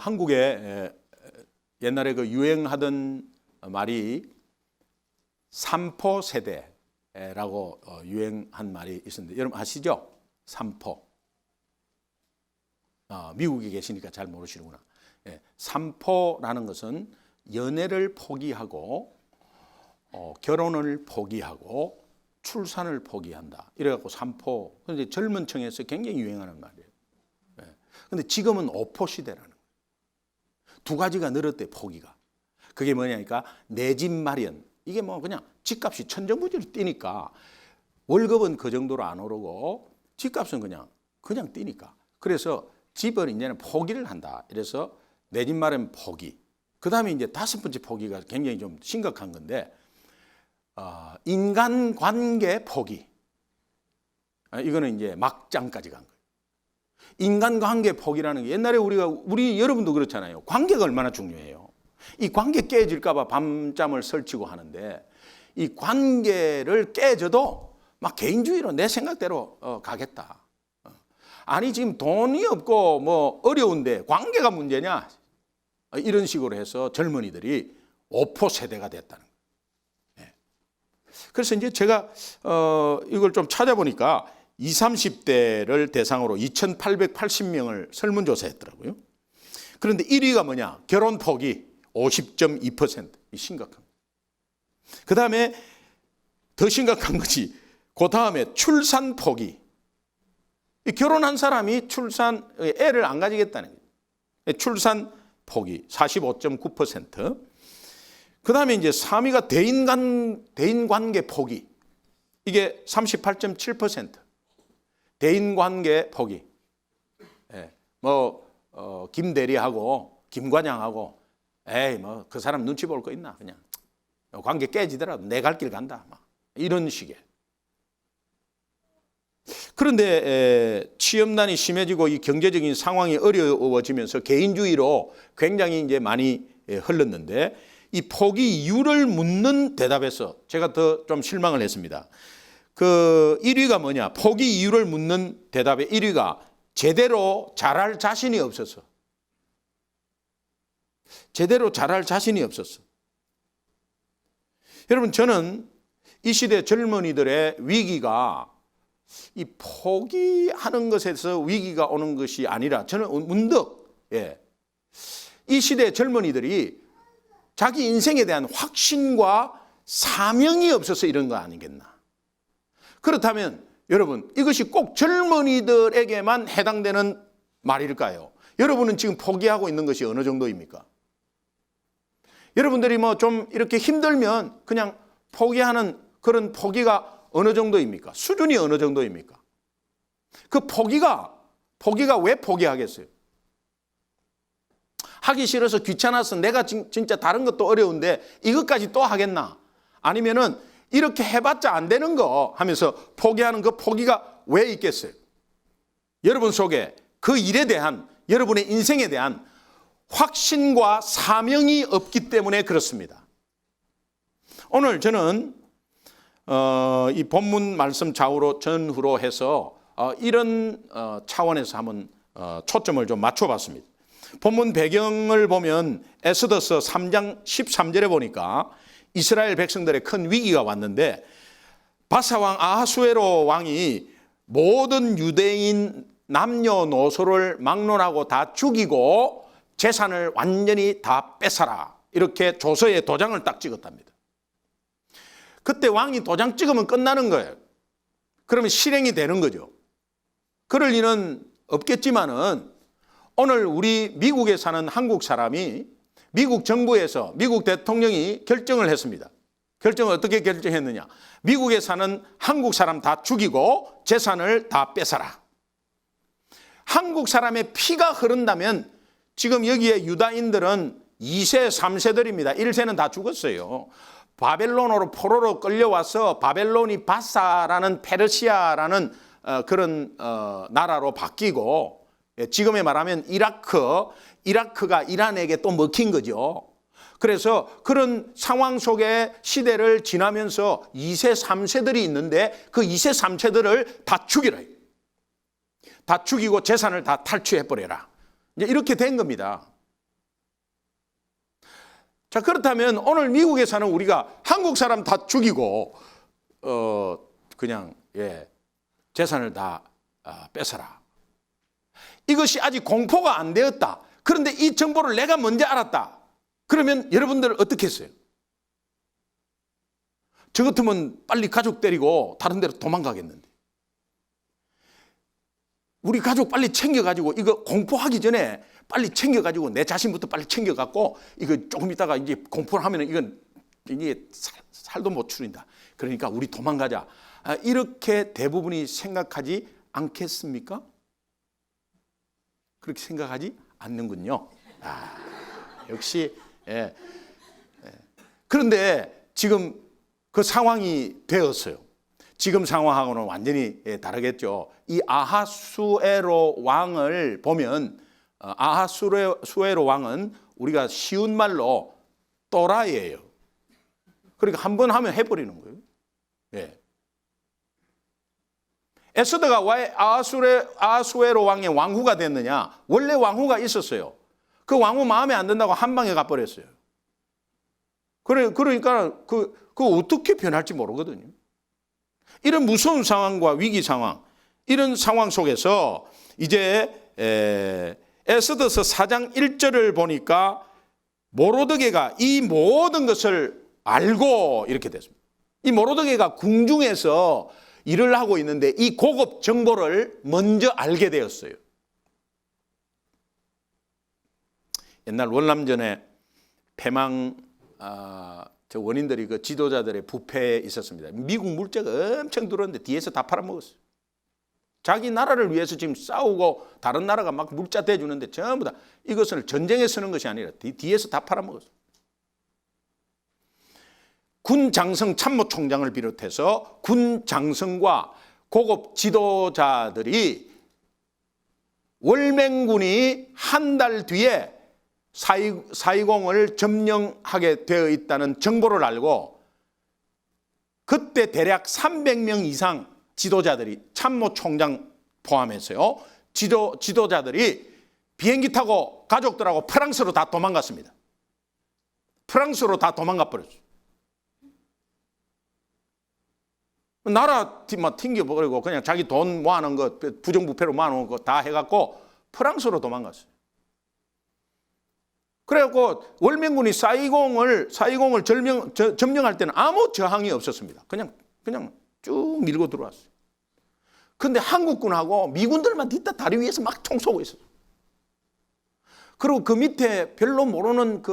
한국에 옛날에 그 유행하던 말이 삼포 세대라고 유행한 말이 있었는데 여러분 아시죠? 삼포. 미국에 계시니까 잘 모르시는구나. 삼포라는 것은 연애를 포기하고 결혼을 포기하고 출산을 포기한다. 이래갖고 삼포. 그런데 젊은 층에서 굉장히 유행하는 말이에요. 그런데 지금은 오포 시대라는 거예요. 두 가지가 늘었대, 포기가. 그게 뭐냐니까 내 집 마련. 이게 뭐 그냥 집값이 천정부지로 뛰니까 월급은 그 정도로 안 오르고 집값은 그냥 뛰니까. 그래서 집을 이제는 포기를 한다. 이래서 내 집 마련 포기. 그 다음에 이제 다섯 번째 포기가 굉장히 좀 심각한 건데 인간관계 포기. 이거는 이제 막장까지 간 거예요. 인간관계 포기라는 게 옛날에 우리 여러분도 그렇잖아요. 관계가 얼마나 중요해요. 이 관계 깨질까 봐 밤잠을 설치고 하는데 이 관계를 깨져도 막 개인주의로 내 생각대로 가겠다. 아니 지금 돈이 없고 뭐 어려운데 관계가 문제냐? 이런 식으로 해서 젊은이들이 오포 세대가 됐다는 거예요. 그래서 이제 제가 이걸 좀 찾아보니까 20, 30대를 대상으로 2,880명을 설문조사했더라고요. 그런데 1위가 뭐냐? 결혼 포기 50.2%. 심각한. 그 다음에 더 심각한 것이 그 다음에 출산 포기. 결혼한 사람이 애를 안 가지겠다는 거예요. 출산 포기 45.9%. 그 다음에 이제 3위가 대인관계 포기. 이게 38.7%. 대인관계 포기. 김 대리하고 김 과장하고 뭐 그 사람 눈치 볼 거 있나 그냥 관계 깨지더라도 내 갈 길 간다 막 이런 식의. 그런데 취업난이 심해지고 이 경제적인 상황이 어려워지면서 개인주의로 굉장히 이제 많이 흘렀는데 이 포기 이유를 묻는 대답에서 제가 더 좀 실망을 했습니다. 그 1위가 뭐냐? 포기 이유를 묻는 대답의 1위가 제대로 잘할 자신이 없어서. 제대로 잘할 자신이 없었어. 여러분 저는 이 시대 젊은이들의 위기가 이 포기하는 것에서 위기가 오는 것이 아니라 저는 문득 이 시대 젊은이들이 자기 인생에 대한 확신과 사명이 없어서 이런 거 아니겠나. 그렇다면 여러분 이것이 꼭 젊은이들에게만 해당되는 말일까요? 여러분은 지금 포기하고 있는 것이 어느 정도입니까? 여러분들이 뭐 좀 이렇게 힘들면 그냥 포기하는 그런 포기가 어느 정도입니까? 수준이 어느 정도입니까? 그 포기가 왜 포기하겠어요? 하기 싫어서 귀찮아서 내가 진짜 다른 것도 어려운데 이것까지 또 하겠나? 아니면은 이렇게 해봤자 안 되는 거 하면서 포기하는 그 포기가 왜 있겠어요? 여러분 속에 그 일에 대한 여러분의 인생에 대한 확신과 사명이 없기 때문에 그렇습니다. 오늘 저는 이 본문 말씀 좌우로 전후로 해서 이런 차원에서 한번 초점을 좀 맞춰봤습니다. 본문 배경을 보면 에스더서 3장 13절에 보니까 이스라엘 백성들의 큰 위기가 왔는데 바사왕 아하수에로 왕이 모든 유대인 남녀노소를 막론하고 다 죽이고 재산을 완전히 다 뺏어라. 이렇게 조서에 도장을 딱 찍었답니다. 그때 왕이 도장 찍으면 끝나는 거예요. 그러면 실행이 되는 거죠. 그럴 리는 없겠지만은 오늘 우리 미국에 사는 한국 사람이 미국 정부에서 미국 대통령이 결정을 했습니다. 결정을 어떻게 결정했느냐. 미국에 사는 한국 사람 다 죽이고 재산을 다 뺏어라. 한국 사람의 피가 흐른다면 지금 여기에 유다인들은 2세, 3세들입니다. 1세는 다 죽었어요. 바벨론으로 포로로 끌려와서 바벨론이 바사라는 페르시아라는 그런 나라로 바뀌고 지금에 말하면 이라크가 이란에게 또 먹힌 거죠. 그래서 그런 상황 속에 시대를 지나면서 2세, 3세들이 있는데 그 2세, 3세들을 다 죽이라. 다 죽이고 재산을 다 탈취해버려라. 이제 이렇게 된 겁니다. 자, 그렇다면 오늘 미국에 사는 우리가 한국 사람 다 죽이고 그냥 재산을 다 뺏어라. 이것이 아직 공포가 안 되었다. 그런데 이 정보를 내가 먼저 알았다. 그러면 여러분들 어떻게 했어요? 저 같으면 빨리 가족 데리고 다른 데로 도망가겠는데. 우리 가족 빨리 챙겨가지고 이거 공포하기 전에 빨리 챙겨가지고 내 자신부터 빨리 챙겨갖고 이거 조금 있다가 이제 공포를 하면은 이건 이게 살도 못 추린다. 그러니까 우리 도망가자. 이렇게 대부분이 생각하지 않겠습니까? 그렇게 생각하지 않는군요. 역시. 그런데 지금 그 상황이 되었어요. 지금 상황하고는 완전히 다르겠죠. 이 아하수에로 왕을 보면 아하수에로 왕은 우리가 쉬운 말로 또라이예요. 그러니까 한 번 하면 해버리는 거예요. 에스더가 왜 아하수에로 왕의 왕후가 됐느냐? 원래 왕후가 있었어요. 그 왕후 마음에 안 든다고 한 방에 가버렸어요. 그러니까 그 어떻게 변할지 모르거든요. 이런 무서운 상황과 위기 상황, 이런 상황 속에서 이제 에스더서 4장 1절을 보니까 모로드게가 이 모든 것을 알고 이렇게 됐습니다. 이 모로드게가 궁중에서 일을 하고 있는데 이 고급 정보를 먼저 알게 되었어요. 옛날 월남전에 패망 저 원인들이 그 지도자들의 부패에 있었습니다. 미국 물자가 엄청 들어왔는데 뒤에서 다 팔아먹었어요. 자기 나라를 위해서 지금 싸우고 다른 나라가 막 물자 대주는데 전부 다 이것을 전쟁에 쓰는 것이 아니라 뒤에서 다 팔아먹었어요. 군 장성 참모총장을 비롯해서 군 장성과 고급 지도자들이 월맹군이 한 달 뒤에 사이공을 점령하게 되어 있다는 정보를 알고 그때 대략 300명 이상 지도자들이 참모총장 포함해서요. 지도자들이 비행기 타고 가족들하고 프랑스로 다 도망갔습니다. 프랑스로 다 도망가 버렸어요. 나라 튕겨버리고 그냥 자기 돈 모아놓은 거 부정부패로 모아놓은 거 다 해갖고 프랑스로 도망갔어요. 그래갖고 월맹군이 사이공을 점령할 때는 아무 저항이 없었습니다. 그냥 쭉 밀고 들어왔어요. 그런데 한국군하고 미군들만 뒤따 다리 위에서 막 총 쏘고 있었어요. 그리고 그 밑에 별로 모르는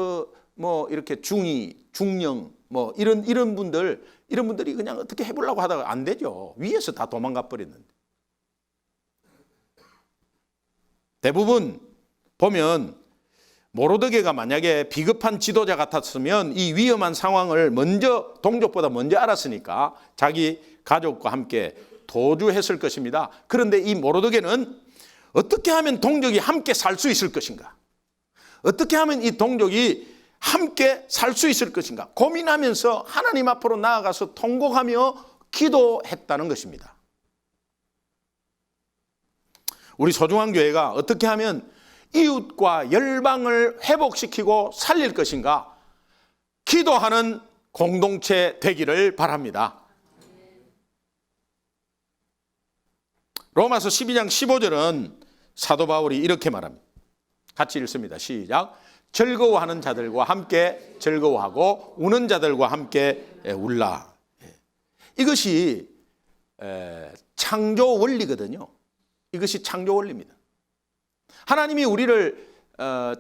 이렇게 중령 이런 분들이 그냥 어떻게 해보려고 하다가 안 되죠. 위에서 다 도망가 버렸는데. 대부분 보면 모로드게가 만약에 비겁한 지도자 같았으면 이 위험한 상황을 동족보다 먼저 알았으니까 자기 가족과 함께 도주했을 것입니다. 그런데 이 모로드게는 어떻게 하면 동족이 함께 살 수 있을 것인가? 어떻게 하면 이 동족이 함께 살 수 있을 것인가? 고민하면서 하나님 앞으로 나아가서 통곡하며 기도했다는 것입니다. 우리 소중한 교회가 어떻게 하면 이웃과 열방을 회복시키고 살릴 것인가? 기도하는 공동체 되기를 바랍니다. 로마서 12장 15절은 사도 바울이 이렇게 말합니다. 같이 읽습니다. 시작. 즐거워하는 자들과 함께 즐거워하고 우는 자들과 함께 울라. 이것이 창조 원리거든요. 이것이 창조 원리입니다. 하나님이 우리를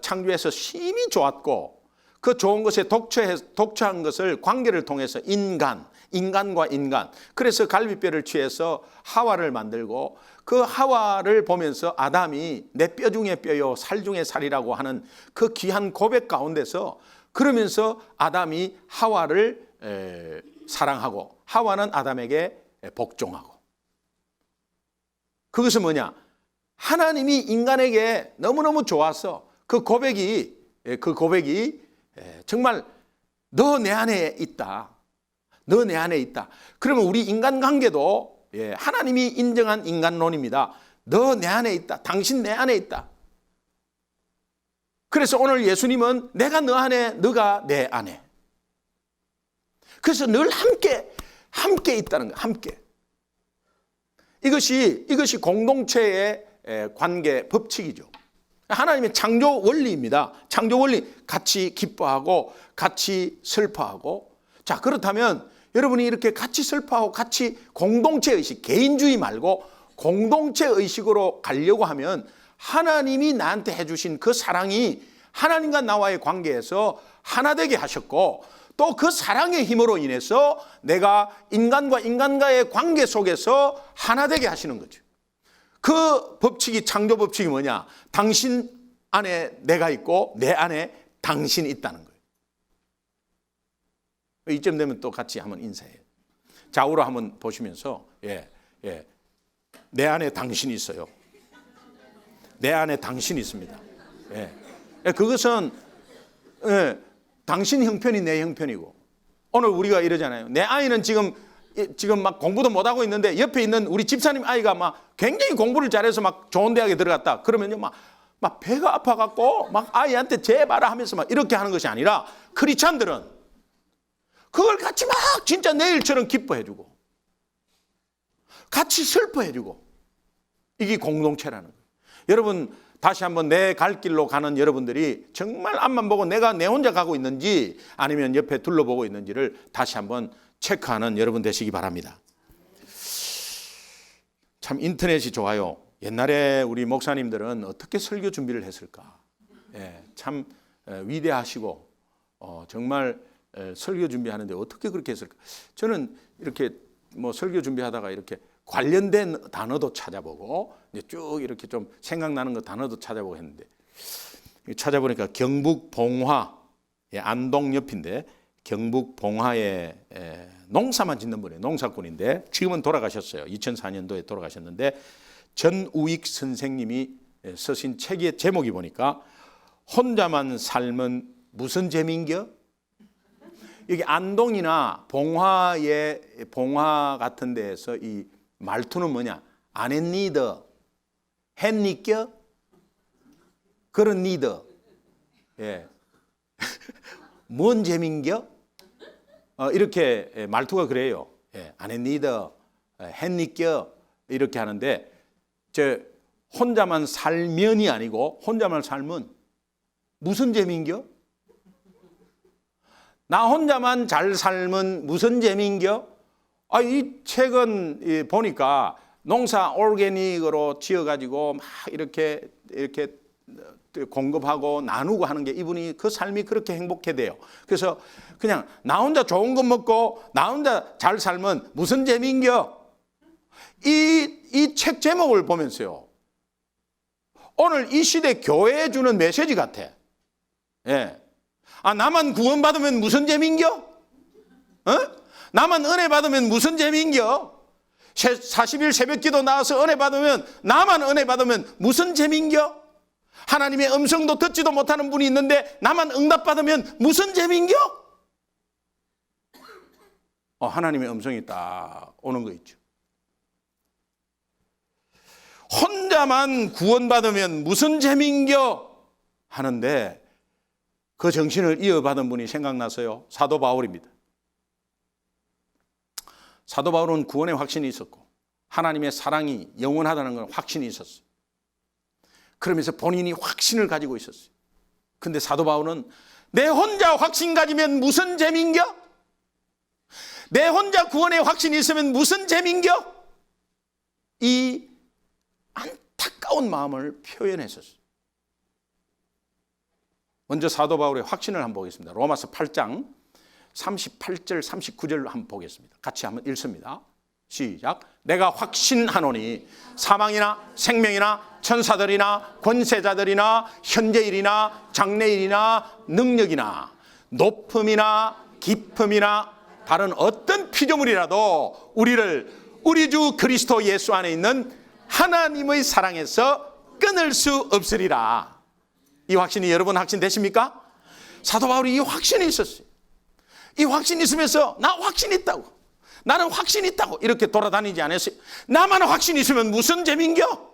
창조해서 심히 좋았고 그 좋은 것에 독초한 것을 관계를 통해서 인간과 인간, 그래서 갈비뼈를 취해서 하와를 만들고 그 하와를 보면서 아담이 내 뼈 중에 뼈요 살 중에 살이라고 하는 그 귀한 고백 가운데서 그러면서 아담이 하와를 사랑하고 하와는 아담에게 복종하고, 그것은 뭐냐? 하나님이 인간에게 너무너무 좋아서 그 고백이 정말 너 내 안에 있다. 너 내 안에 있다. 그러면 우리 인간관계도 하나님이 인정한 인간론입니다. 너 내 안에 있다. 당신 내 안에 있다. 그래서 오늘 예수님은 내가 너 안에, 너가 내 안에. 그래서 늘 함께 있다는 거예요. 함께. 이것이 공동체의 관계 법칙이죠. 하나님의 창조 원리입니다. 창조 원리, 같이 기뻐하고 같이 슬퍼하고. 자, 그렇다면 여러분이 이렇게 같이 슬퍼하고 같이 공동체 의식, 개인주의 말고 공동체 의식으로 가려고 하면 하나님이 나한테 해주신 그 사랑이 하나님과 나와의 관계에서 하나 되게 하셨고, 또 그 사랑의 힘으로 인해서 내가 인간과 인간과의 관계 속에서 하나 되게 하시는 거죠. 그 법칙이, 창조 법칙이 뭐냐? 당신 안에 내가 있고 내 안에 당신이 있다는 거예요. 이쯤 되면 또 같이 한번 인사해요. 좌우로 한번 보시면서, 내 안에 당신이 있어요. 내 안에 당신이 있습니다. 그것은 당신 형편이 내 형편이고, 오늘 우리가 이러잖아요. 내 아이는 지금 막 공부도 못하고 있는데 옆에 있는 우리 집사님 아이가 막 굉장히 공부를 잘해서 막 좋은 대학에 들어갔다. 그러면요, 막 배가 아파갖고 막 아이한테 제발 하면서 막 이렇게 하는 것이 아니라, 크리스찬들은 그걸 같이 막 진짜 내일처럼 기뻐해주고 같이 슬퍼해주고, 이게 공동체라는 거예요. 여러분, 다시 한번 내 갈 길로 가는 여러분들이 정말 앞만 보고 내가 내 혼자 가고 있는지 아니면 옆에 둘러보고 있는지를 다시 한번 체크하는 여러분 되시기 바랍니다. 참 인터넷이 좋아요. 옛날에 우리 목사님들은 어떻게 설교 준비를 했을까? 참 위대하시고 정말 설교 준비하는데 어떻게 그렇게 했을까? 저는 이렇게 뭐 설교 준비하다가 이렇게 관련된 단어도 찾아보고 쭉 이렇게 좀 생각나는 거 단어도 찾아보고 했는데, 찾아보니까 경북 봉화, 안동 옆인데 경북 봉화에 농사만 짓는 분이에요. 농사꾼인데 지금은 돌아가셨어요. 2004년도에 돌아가셨는데, 전우익 선생님이 쓰신 책의 제목이 보니까 혼자만 삶은 무슨 재미인겨? 여기 안동이나 봉화 같은 데에서 이 말투는 뭐냐? 안 했니더, 했니껴? 그런 니더. 뭔 재민겨? 이렇게 말투가 그래요. 안 했니더, 했니껴? 이렇게 하는데, 혼자만 살면이 아니고 혼자만 삶은 무슨 재민겨? 나 혼자만 잘 삶은 무슨 재미인겨? 이 책은 보니까 농사 오르게닉으로 지어가지고 막 이렇게 공급하고 나누고 하는 게, 이분이 그 삶이 그렇게 행복해 돼요. 그래서 그냥 나 혼자 좋은 것 먹고 나 혼자 잘 살면 무슨 재미인겨? 이 책 제목을 보면서요, 오늘 이 시대 교회에 주는 메시지 같아. 나만 구원받으면 무슨 재미인겨? 나만 은혜 받으면 무슨 재미인겨? 40일 새벽기도 나와서 은혜 받으면, 나만 은혜 받으면 무슨 재미인겨? 하나님의 음성도 듣지도 못하는 분이 있는데 나만 응답받으면 무슨 재미인겨? 하나님의 음성이 딱 오는 거 있죠. 혼자만 구원받으면 무슨 재미인겨? 하는데 그 정신을 이어받은 분이 생각나서요, 사도 바울입니다. 사도 바울은 구원의 확신이 있었고 하나님의 사랑이 영원하다는 건 확신이 있었어요. 그러면서 본인이 확신을 가지고 있었어요. 근데 사도 바울은 내 혼자 확신 가지면 무슨 재미인겨? 내 혼자 구원의 확신이 있으면 무슨 재미인겨? 이 안타까운 마음을 표현했었어요. 먼저 사도 바울의 확신을 한번 보겠습니다. 로마서 8장 38절 39절로 한번 보겠습니다. 같이 한번 읽습니다. 시작. 내가 확신하노니 사망이나 생명이나 천사들이나 권세자들이나 현재일이나 장래일이나 능력이나 높음이나 깊음이나 다른 어떤 피조물이라도 우리를 우리 주 그리스도 예수 안에 있는 하나님의 사랑에서 끊을 수 없으리라. 이 확신이 여러분 확신 되십니까? 사도 바울이 이 확신이 있었어요. 이 확신이 있으면서 나 확신 있다고, 나는 확신 있다고 이렇게 돌아다니지 않았어요. 나만 확신 있으면 무슨 재미인겨?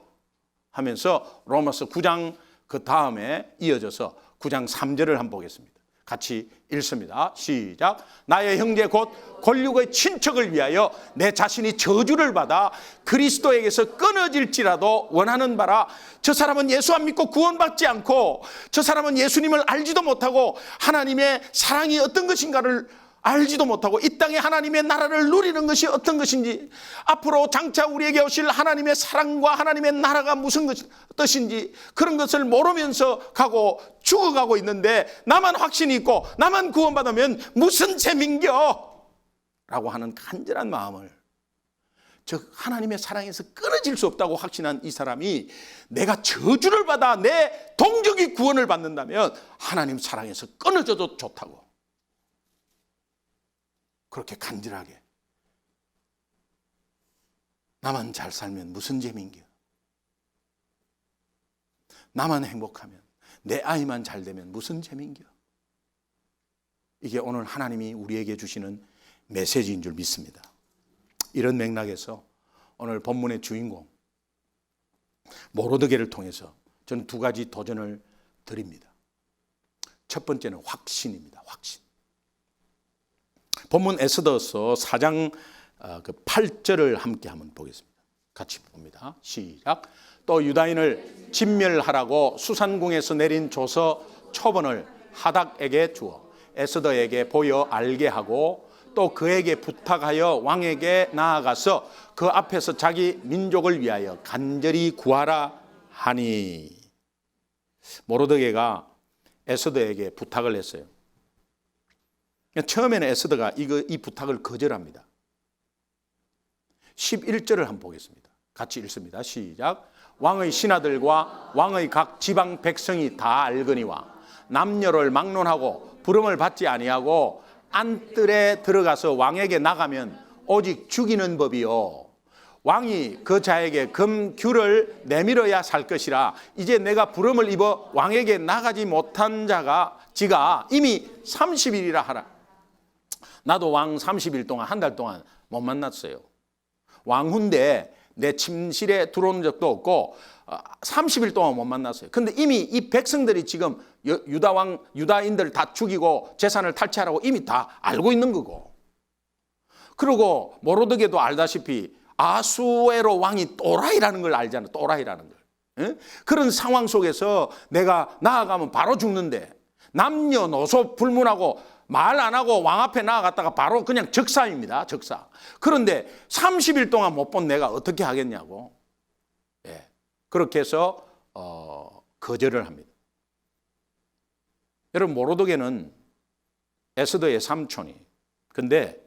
하면서 로마서 9장 그 다음에 이어져서 9장 3절을 한번 보겠습니다. 같이 읽습니다. 시작. 나의 형제 곧 권력의 친척을 위하여 내 자신이 저주를 받아 그리스도에게서 끊어질지라도 원하는 바라. 저 사람은 예수 안 믿고 구원받지 않고, 저 사람은 예수님을 알지도 못하고 하나님의 사랑이 어떤 것인가를 알지도 못하고, 이 땅에 하나님의 나라를 누리는 것이 어떤 것인지, 앞으로 장차 우리에게 오실 하나님의 사랑과 하나님의 나라가 무슨 뜻인지 그런 것을 모르면서 가고 죽어가고 있는데, 나만 확신이 있고 나만 구원받으면 무슨 재민겨? 라고 하는 간절한 마음을, 즉 하나님의 사랑에서 끊어질 수 없다고 확신한 이 사람이 내가 저주를 받아 내 동족이 구원을 받는다면 하나님 사랑에서 끊어져도 좋다고, 그렇게 간절하게, 나만 잘 살면 무슨 재미인겨? 나만 행복하면, 내 아이만 잘 되면 무슨 재미인겨? 이게 오늘 하나님이 우리에게 주시는 메시지인 줄 믿습니다. 이런 맥락에서 오늘 본문의 주인공 모로드게를 통해서 저는 두 가지 도전을 드립니다. 첫 번째는 확신입니다. 확신. 본문 에스더서 4장 8절을 함께 한번 보겠습니다. 같이 봅니다. 시작. 또 유다인을 진멸하라고 수산궁에서 내린 조서 초본을 하닥에게 주어 에스더에게 보여 알게 하고, 또 그에게 부탁하여 왕에게 나아가서 그 앞에서 자기 민족을 위하여 간절히 구하라 하니. 모로드게가 에스더에게 부탁을 했어요. 처음에는 에스더가 이 부탁을 거절합니다. 11절을 한번 보겠습니다. 같이 읽습니다. 시작. 왕의 신하들과 왕의 각 지방 백성이 다 알거니와 남녀를 막론하고 부름을 받지 아니하고 안뜰에 들어가서 왕에게 나가면 오직 죽이는 법이요, 왕이 그 자에게 금규를 내밀어야 살 것이라. 이제 내가 부름을 입어 왕에게 나가지 못한 지가 이미 30일이라 하라. 나도 왕 30일 동안, 한 달 동안 못 만났어요. 왕후인데 내 침실에 들어온 적도 없고 30일 동안 못 만났어요. 근데 이미 이 백성들이 지금 유다인들 다 죽이고 재산을 탈취하라고 이미 다 알고 있는 거고, 그리고 모로드게도 알다시피 아수에로 왕이 또라이라는 걸 알잖아요. 또라이라는 걸. 예? 그런 상황 속에서 내가 나아가면 바로 죽는데, 남녀노소 불문하고 말 안 하고 왕 앞에 나아갔다가 바로 그냥 적사입니다. 적사. 그런데 30일 동안 못 본 내가 어떻게 하겠냐고. 예. 그렇게 해서 거절을 합니다. 여러분, 모로드게는 에스더의 삼촌이, 근데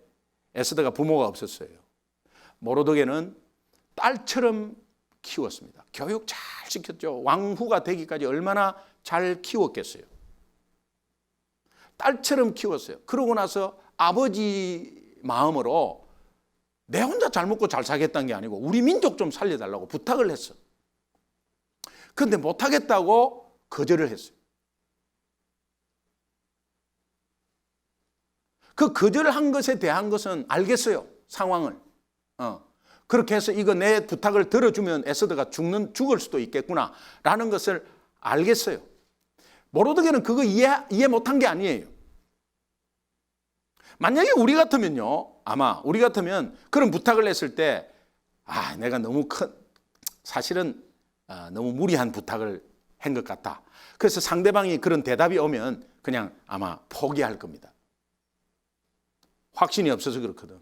에스더가 부모가 없었어요. 모로드게는 딸처럼 키웠습니다. 교육 잘 시켰죠. 왕후가 되기까지 얼마나 잘 키웠겠어요. 딸처럼 키웠어요. 그러고 나서 아버지 마음으로 내 혼자 잘 먹고 잘 살겠다는 게 아니고 우리 민족 좀 살려달라고 부탁을 했어. 그런데 못하겠다고 거절을 했어요. 그 거절을 한 것에 대한 것은 알겠어요. 상황을. 그렇게 해서 이거 내 부탁을 들어주면 에스더가 죽을 수도 있겠구나 라는 것을 알겠어요. 모로드게는 그거 이해 못한 게 아니에요. 만약에 우리 같으면요, 아마 우리 같으면 그런 부탁을 했을 때, 내가 너무 사실은 너무 무리한 부탁을 한 것 같다. 그래서 상대방이 그런 대답이 오면 그냥 아마 포기할 겁니다. 확신이 없어서 그렇거든.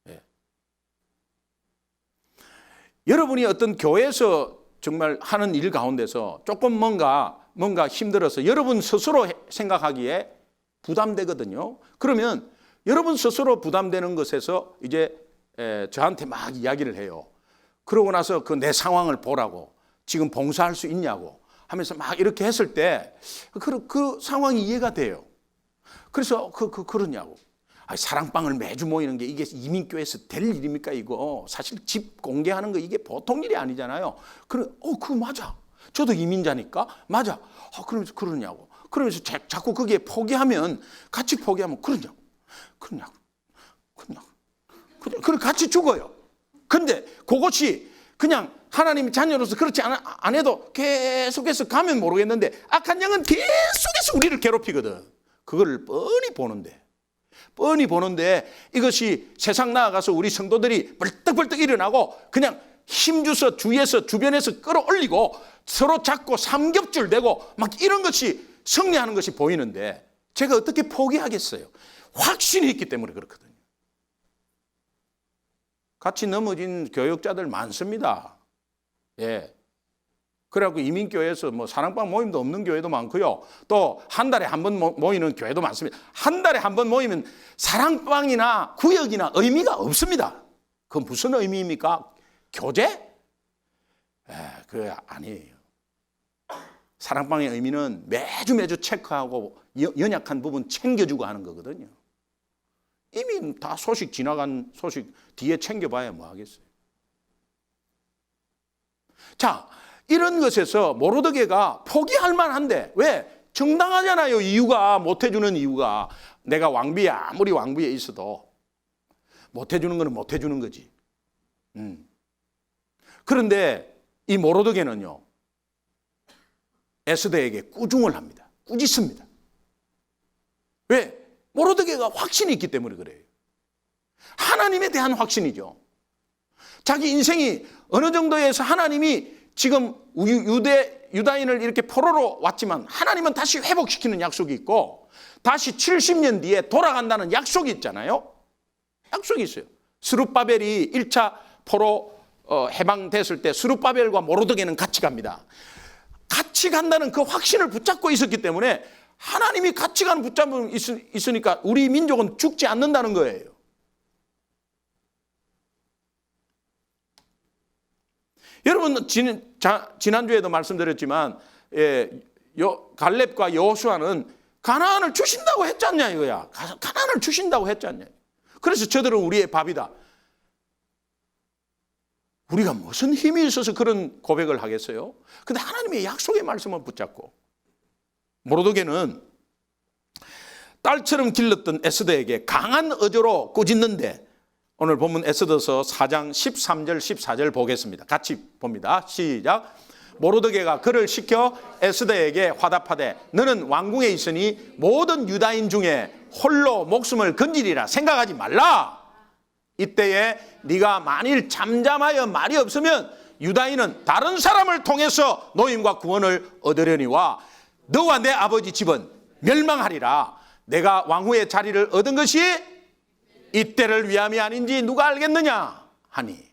예. 여러분이 어떤 교회에서 정말 하는 일 가운데서 조금 뭔가 힘들어서 여러분 스스로 생각하기에 부담되거든요. 그러면 여러분 스스로 부담되는 것에서 이제 저한테 막 이야기를 해요. 그러고 나서 그 내 상황을 보라고, 지금 봉사할 수 있냐고 하면서 막 이렇게 했을 때 그 상황이 이해가 돼요. 그래서 그러냐고. 사랑방을 매주 모이는 게 이게 이민교회에서 될 일입니까 이거? 사실 집 공개하는 거 이게 보통 일이 아니잖아요. 그거 맞아. 저도 이민자니까 맞아. 그러면서 그러냐고. 그러면서 자꾸 거기에 포기하면, 같이 포기하면 그러냐고. 그래 같이 죽어요. 근데 그것이 그냥 하나님 자녀로서 그렇지 안 해도 계속해서 가면 모르겠는데 악한 영은 계속해서 우리를 괴롭히거든. 그걸 뻔히 보는데 이것이 세상 나아가서 우리 성도들이 벌떡벌떡 일어나고 그냥 힘주서 주변에서 끌어올리고 서로 잡고 삼겹줄 되고 막 이런 것이 승리하는 것이 보이는데 제가 어떻게 포기하겠어요? 확신이 있기 때문에 그렇거든요. 같이 넘어진 교역자들 많습니다. 예. 그래갖고 이민교회에서 뭐 사랑방 모임도 없는 교회도 많고요. 또 한 달에 한 번 모이는 교회도 많습니다. 한 달에 한 번 모이면 사랑방이나 구역이나 의미가 없습니다. 그건 무슨 의미입니까? 교제? 그게 아니에요. 사랑방의 의미는 매주 체크하고 연약한 부분 챙겨주고 하는 거거든요. 이미 다 소식 지나간 소식 뒤에 챙겨봐야 뭐 하겠어요. 자, 이런 것에서 모르드게가 포기할 만한데 왜? 정당하잖아요. 이유가 못해주는 이유가 내가 왕비에 아무리 왕비에 있어도 못해주는 거는 못해주는 거지. 그런데 이 모르드게는요 에스더에게 꾸중을 합니다. 꾸짖습니다. 왜? 모르드게가 확신이 있기 때문에 그래요. 하나님에 대한 확신이죠. 자기 인생이 어느 정도에서 하나님이 지금 유다인을 이렇게 포로로 왔지만 하나님은 다시 회복시키는 약속이 있고 다시 70년 뒤에 돌아간다는 약속이 있잖아요. 약속이 있어요. 스룹바벨이 1차 포로 해방됐을 때 스룹바벨과 모르드게는 같이 갑니다. 같이 간다는 그 확신을 붙잡고 있었기 때문에 하나님이 같이 가는 붙잡음 있으니까 우리 민족은 죽지 않는다는 거예요. 여러분 지난주에도 말씀드렸지만 갈렙과 여호수아는 가나안을 주신다고 했지 않냐 이거야. 가나안을 주신다고 했지 않냐. 그래서 저들은 우리의 밥이다. 우리가 무슨 힘이 있어서 그런 고백을 하겠어요? 근데 하나님의 약속의 말씀을 붙잡고 모르드게는 딸처럼 길렀던 에스더에게 강한 어조로 꾸짖는데 오늘 본문 에스더서 4장 13절 14절 보겠습니다. 같이 봅니다. 시작. 모르드게가 그를 시켜 에스더에게 화답하되 너는 왕궁에 있으니 모든 유다인 중에 홀로 목숨을 건지리라 생각하지 말라. 이때에 네가 만일 잠잠하여 말이 없으면 유다인은 다른 사람을 통해서 노임과 구원을 얻으려니와 너와 내 아버지 집은 멸망하리라. 내가 왕후의 자리를 얻은 것이 이때를 위함이 아닌지 누가 알겠느냐 하니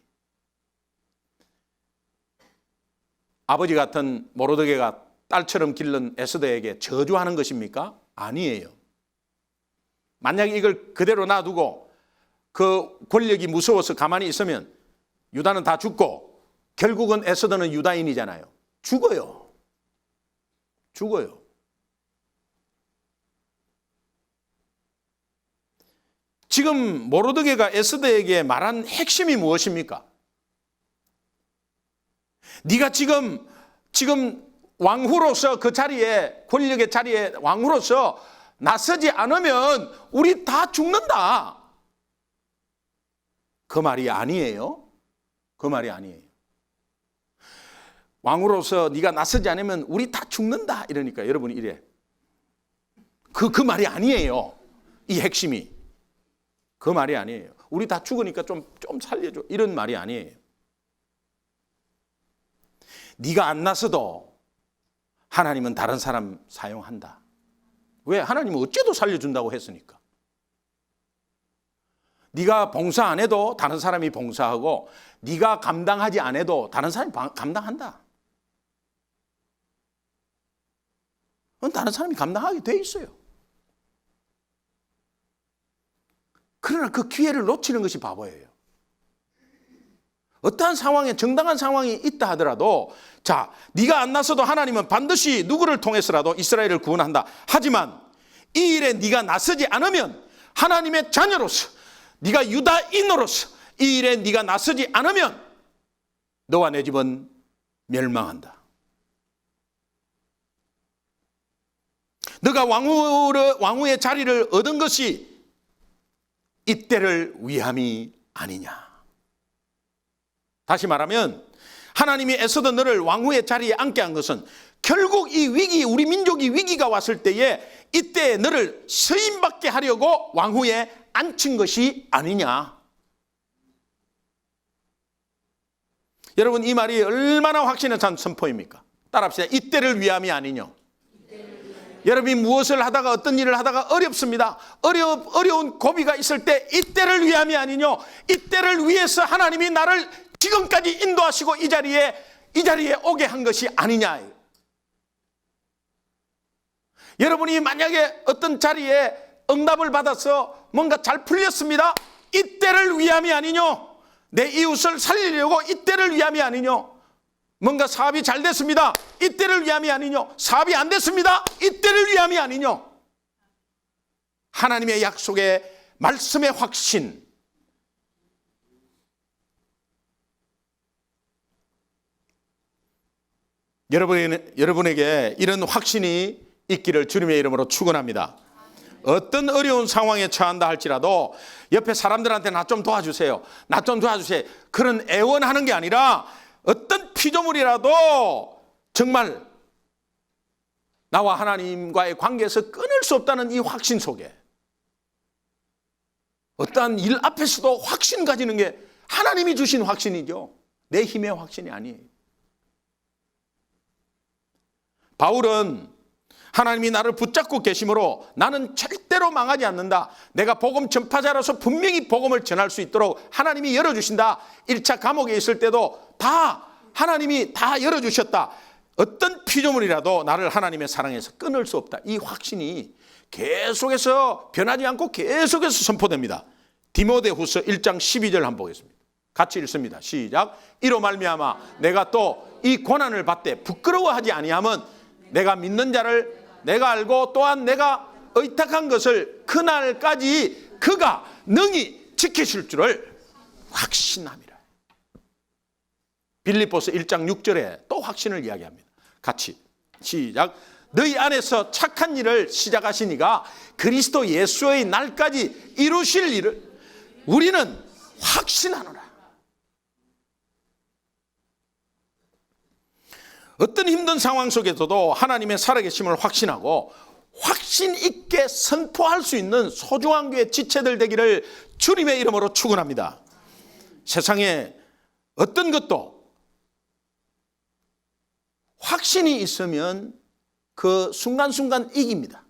아버지 같은 모르드게가 딸처럼 기른 에스더에게 저주하는 것입니까? 아니에요. 만약 이걸 그대로 놔두고 그 권력이 무서워서 가만히 있으면 유다는 다 죽고 결국은 에스더는 유다인이잖아요. 죽어요. 지금 모르드게가 에스더에게 말한 핵심이 무엇입니까? 네가 지금 왕후로서 그 자리에 권력의 자리에 왕후로서 나서지 않으면 우리 다 죽는다. 그 말이 아니에요. 그 말이 아니에요. 왕으로서 네가 나서지 않으면 우리 다 죽는다 이러니까 여러분이 이래. 그 말이 아니에요. 이 핵심이. 그 말이 아니에요. 우리 다 죽으니까 좀 살려줘. 이런 말이 아니에요. 네가 안 나서도 하나님은 다른 사람 사용한다. 왜? 하나님은 어째도 살려준다고 했으니까. 네가 봉사 안 해도 다른 사람이 봉사하고 네가 감당하지 않아도 다른 사람이 감당한다. 그건 다른 사람이 감당하게 돼 있어요. 그러나 그 기회를 놓치는 것이 바보예요. 어떠한 상황에 정당한 상황이 있다 하더라도 자, 네가 안 나서도 하나님은 반드시 누구를 통해서라도 이스라엘을 구원한다. 하지만 이 일에 네가 나서지 않으면 하나님의 자녀로서 네가 유다인으로서 이 일에 네가 나서지 않으면 너와 내 집은 멸망한다. 너가 왕후의 자리를 얻은 것이 이때를 위함이 아니냐. 다시 말하면 하나님이 애써도 너를 왕후의 자리에 앉게 한 것은 결국 이 위기, 우리 민족이 위기가 왔을 때에 이때 너를 서임받게 하려고 왕후에 앉힌 것이 아니냐. 여러분, 이 말이 얼마나 확신에 찬 선포입니까? 따라합시다. 이때를 위함이 아니뇨. 여러분이 무엇을 하다가, 어떤 일을 하다가 어렵습니다. 어려운 고비가 있을 때 이때를 위함이 아니뇨. 이때를 위해서 하나님이 나를 지금까지 인도하시고 이 자리에 오게 한 것이 아니냐. 여러분이 만약에 어떤 자리에 응답을 받아서 뭔가 잘 풀렸습니다. 이때를 위함이 아니뇨. 내 이웃을 살리려고 이때를 위함이 아니뇨. 뭔가 사업이 잘 됐습니다. 이때를 위함이 아니뇨. 사업이 안 됐습니다. 이때를 위함이 아니뇨. 하나님의 약속의 말씀의 확신. 여러분에게 이런 확신이 있기를 주님의 이름으로 축원합니다. 어떤 어려운 상황에 처한다 할지라도 옆에 사람들한테 나 좀 도와주세요. 나 좀 도와주세요. 그런 애원하는 게 아니라 어떤 피조물이라도 정말 나와 하나님과의 관계에서 끊을 수 없다는 이 확신 속에 어떠한 일 앞에서도 확신 가지는 게 하나님이 주신 확신이죠. 내 힘의 확신이 아니에요. 바울은 하나님이 나를 붙잡고 계심으로 나는 절대로 망하지 않는다. 내가 복음 전파자로서 분명히 복음을 전할 수 있도록 하나님이 열어주신다. 1차 감옥에 있을 때도 다 하나님이 다 열어주셨다. 어떤 피조물이라도 나를 하나님의 사랑에서 끊을 수 없다. 이 확신이 계속해서 변하지 않고 계속해서 선포됩니다. 디모데후서 1장 12절 한번 보겠습니다. 같이 읽습니다. 시작. 이로 말미암아 내가 또 이 고난을 받되 부끄러워하지 아니함은 내가 믿는 자를 내가 알고 또한 내가 의탁한 것을 그날까지 그가 능히 지키실 줄을 확신함이라. 빌립보서 1장 6절에 또 확신을 이야기합니다. 같이 시작. 너희 안에서 착한 일을 시작하시니가 그리스도 예수의 날까지 이루실 일을 우리는 확신하노라. 어떤 힘든 상황 속에서도 하나님의 살아계심을 확신하고 확신 있게 선포할 수 있는 소중한 교회 지체들 되기를 주님의 이름으로 축원합니다. 세상에 어떤 것도 확신이 있으면 그 순간순간 이깁니다.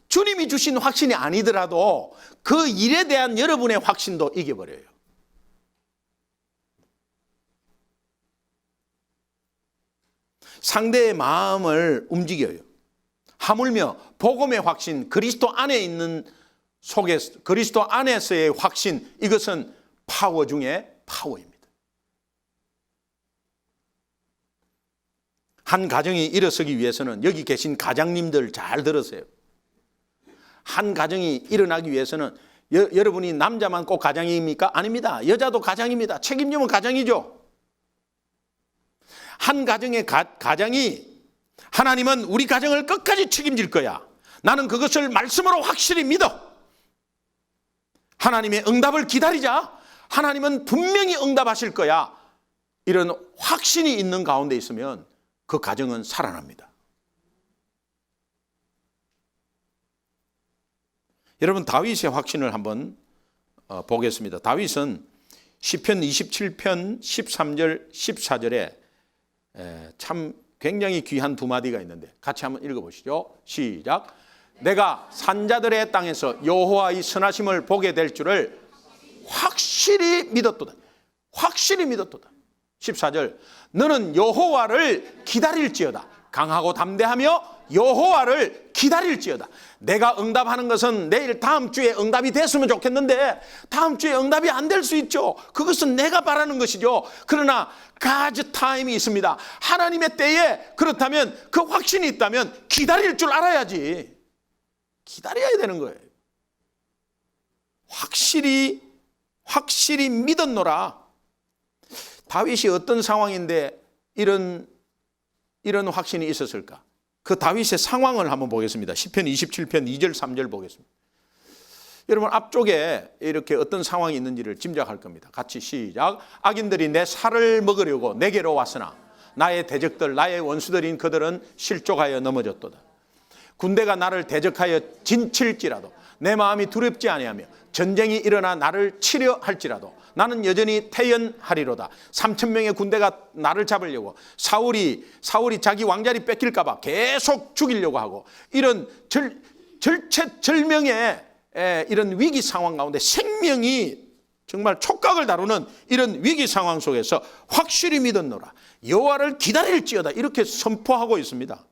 주님이 주신 확신이 아니더라도 그 일에 대한 여러분의 확신도 이겨버려요. 상대의 마음을 움직여요. 하물며 복음의 확신, 그리스도 안에 있는 속에 그리스도 안에서의 확신, 이것은 파워 중에 파워입니다. 한 가정이 일어서기 위해서는 여기 계신 가장님들 잘 들으세요. 한 가정이 일어나기 위해서는 여러분이 남자만 꼭 가장입니까? 아닙니다. 여자도 가장입니다. 책임지면 가장이죠. 한 가정의 가장이 하나님은 우리 가정을 끝까지 책임질 거야. 나는 그것을 말씀으로 확실히 믿어. 하나님의 응답을 기다리자. 하나님은 분명히 응답하실 거야. 이런 확신이 있는 가운데 있으면 그 가정은 살아납니다. 여러분, 다윗의 확신을 한번 보겠습니다. 다윗은 시편 27편 13절 14절에 참 굉장히 귀한 두 마디가 있는데 같이 한번 읽어보시죠. 시작. 내가 산자들의 땅에서 여호와의 선하심을 보게 될 줄을 확실히 믿었도다. 확실히 믿었도다. 14절. 너는 여호와를 기다릴지어다. 강하고 담대하며 여호와를 기다릴지어다. 내가 응답하는 것은 내일 다음 주에 응답이 됐으면 좋겠는데 다음 주에 응답이 안 될 수 있죠. 그것은 내가 바라는 것이죠. 그러나 God's time이 있습니다. 하나님의 때에 그렇다면 그 확신이 있다면 기다릴 줄 알아야지. 기다려야 되는 거예요. 확실히 믿었노라. 다윗이 어떤 상황인데 이런 확신이 있었을까? 그 다윗의 상황을 한번 보겠습니다. 시편 27편 2절 3절 보겠습니다. 여러분 앞쪽에 이렇게 어떤 상황이 있는지를 짐작할 겁니다. 같이 시작. 악인들이 내 살을 먹으려고 내게로 왔으나 나의 대적들 나의 원수들인 그들은 실족하여 넘어졌도다. 군대가 나를 대적하여 진칠지라도 내 마음이 두렵지 아니하며 전쟁이 일어나 나를 치려 할지라도 나는 여전히 태연하리로다. 3,000명의 군대가 나를 잡으려고 사울이 자기 왕자리 뺏길까 봐 계속 죽이려고 하고 이런 절체절명의 이런 위기 상황 가운데 생명이 정말 촉각을 다루는 이런 위기 상황 속에서 확실히 믿었노라. 여호와를 기다릴지어다. 이렇게 선포하고 있습니다.